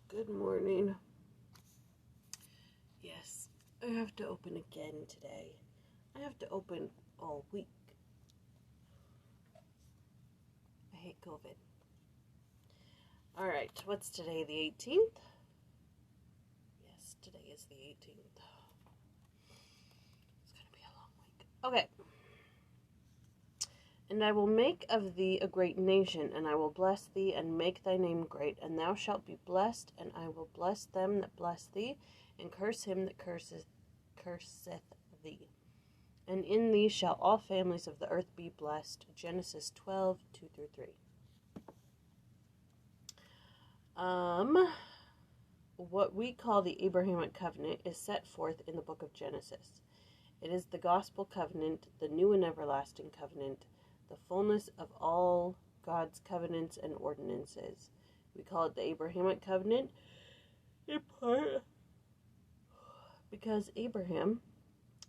Good morning. Yes, I have to open again today. I have to open all week. I hate COVID. Alright, what's today, the 18th? Yes, today is the 18th. It's going to be a long week. Okay. And I will make of thee a great nation, and I will bless thee, and make thy name great, and thou shalt be blessed, and I will bless them that bless thee, and curse him that curseth thee. And in thee shall all families of the earth be blessed. Genesis 12, 2-3. What we call the Abrahamic covenant is set forth in the book of Genesis. It is the gospel covenant, the new and everlasting covenant, the fullness of all God's covenants and ordinances. We call it the Abrahamic covenant in part because Abraham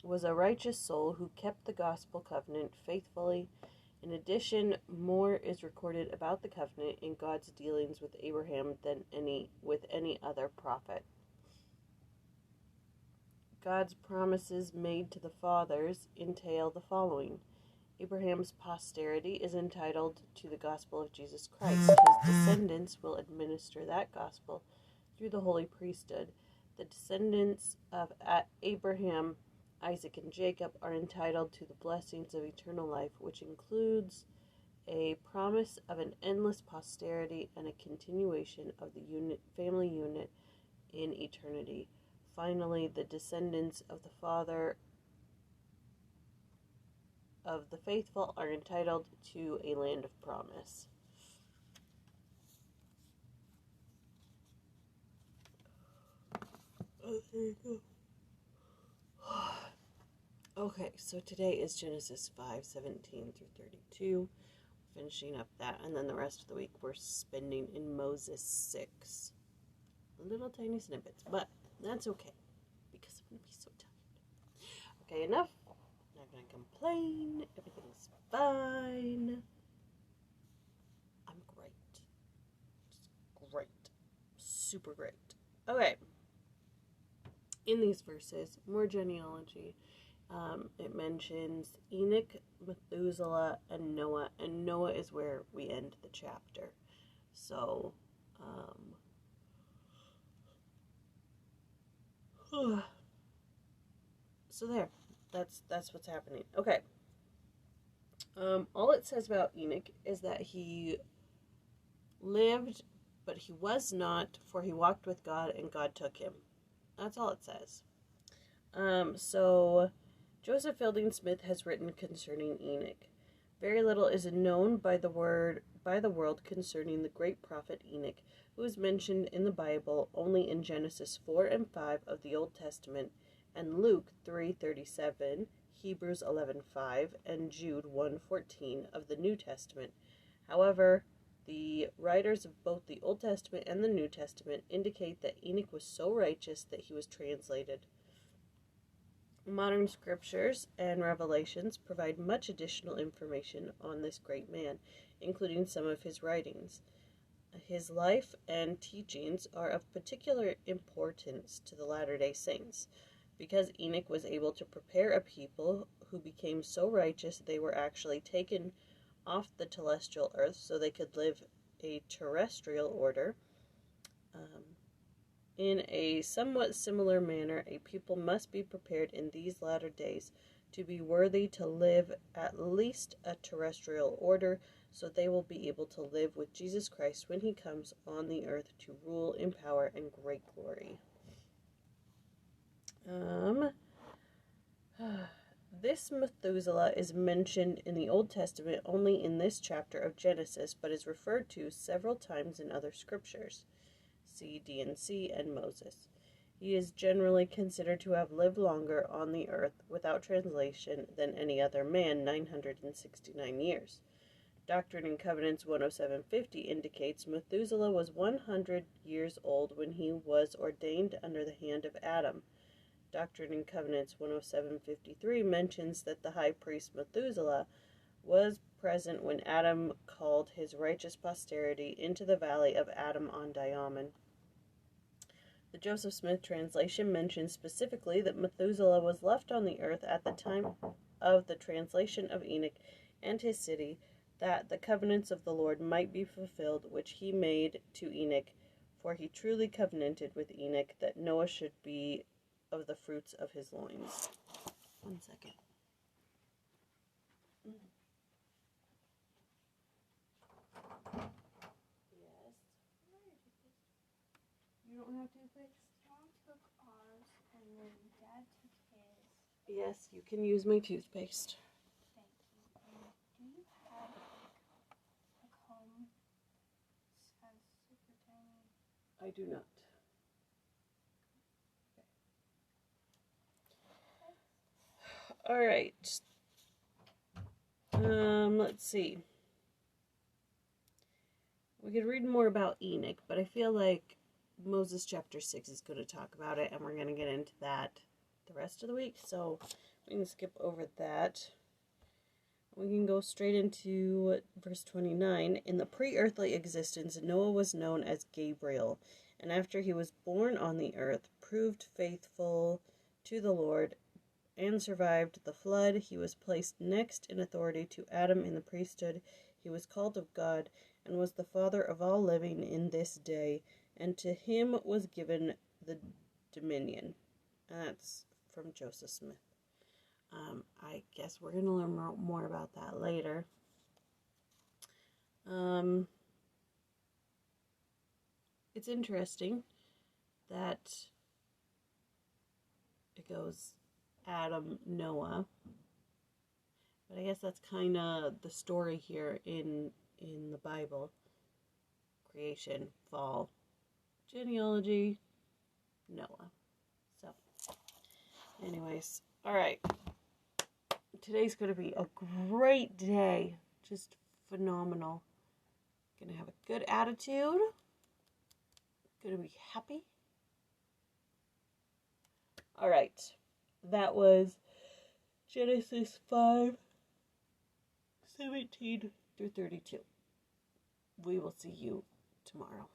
was a righteous soul who kept the gospel covenant faithfully. In addition, more is recorded about the covenant in God's dealings with Abraham than with any other prophet. God's promises made to the fathers entail the following. Abraham's posterity is entitled to the gospel of Jesus Christ. His descendants will administer that gospel through the holy priesthood. The descendants of Abraham, Isaac, and Jacob are entitled to the blessings of eternal life, which includes a promise of an endless posterity and a continuation of the family unit in eternity. Finally, the descendants of the Father of the faithful are entitled to a land of promise. Oh, there you go. Okay, so today is Genesis 5:17-32. Finishing up that, and then the rest of the week we're spending in Moses 6. Little tiny snippets, but that's okay, because I'm going to be so tired. Okay, enough. I'm not going to complain. Everything's fine. I'm great. Just great. Super great. Okay. In these verses, more genealogy. It mentions Enoch, Methuselah, and Noah is where we end the chapter. So, so there. That's what's happening. Okay. All it says about Enoch is that he lived, but he was not, for he walked with God, and God took him. That's all it says. So Joseph Fielding Smith has written concerning Enoch. Very little is known by the world concerning the great prophet Enoch, who is mentioned in the Bible only in Genesis 4 and 5 of the Old Testament, and Luke 3:37, Hebrews 11:5, and Jude 1:14 of the New Testament. However, the writers of both the Old Testament and the New Testament indicate that Enoch was so righteous that he was translated. Modern scriptures and revelations provide much additional information on this great man, including some of his writings. His life and teachings are of particular importance to the Latter-day Saints, because Enoch was able to prepare a people who became so righteous they were actually taken off the celestial earth so they could live a terrestrial order. In a somewhat similar manner, a people must be prepared in these latter days to be worthy to live at least a terrestrial order, so they will be able to live with Jesus Christ when he comes on the earth to rule in power and great glory. This Methuselah is mentioned in the Old Testament only in this chapter of Genesis, but is referred to several times in other scriptures. See D&C and Moses. He is generally considered to have lived longer on the earth without translation than any other man, 969 years. Doctrine and Covenants 10750 indicates Methuselah was 100 years old when he was ordained under the hand of Adam. Doctrine and Covenants 10753 mentions that the high priest Methuselah was present when Adam called his righteous posterity into the valley of Adam on Diamon. The Joseph Smith translation mentions specifically that Methuselah was left on the earth at the time of the translation of Enoch and his city, that the covenants of the Lord might be fulfilled, which he made to Enoch, for he truly covenanted with Enoch that Noah should be of the fruits of his loins. 1 second. Yes. You don't have toothpaste? Mom took ours, and then Dad took his. Yes, you can use my toothpaste. Thank you. Do you have a comb as super tiny? I do not. All right. Let's see. We could read more about Enoch, but I feel like Moses chapter 6 is going to talk about it, and we're going to get into that the rest of the week, so we can skip over that. We can go straight into verse 29. In the pre-earthly existence, Noah was known as Gabriel, and after he was born on the earth, proved faithful to the Lord and survived the flood. He was placed next in authority to Adam in the priesthood. He was called of God and was the father of all living in this day, and to him was given the dominion. And that's from Joseph Smith. I guess we're going to learn more about that later. It's interesting that it goes Adam, Noah, but I guess that's kind of the story here in the Bible. Creation, fall, genealogy, Noah. So, anyways, all right. Today's going to be a great day. Just phenomenal. Going to have a good attitude. Going to be happy. All right. That was Genesis 5:17 through 32. We will see you tomorrow.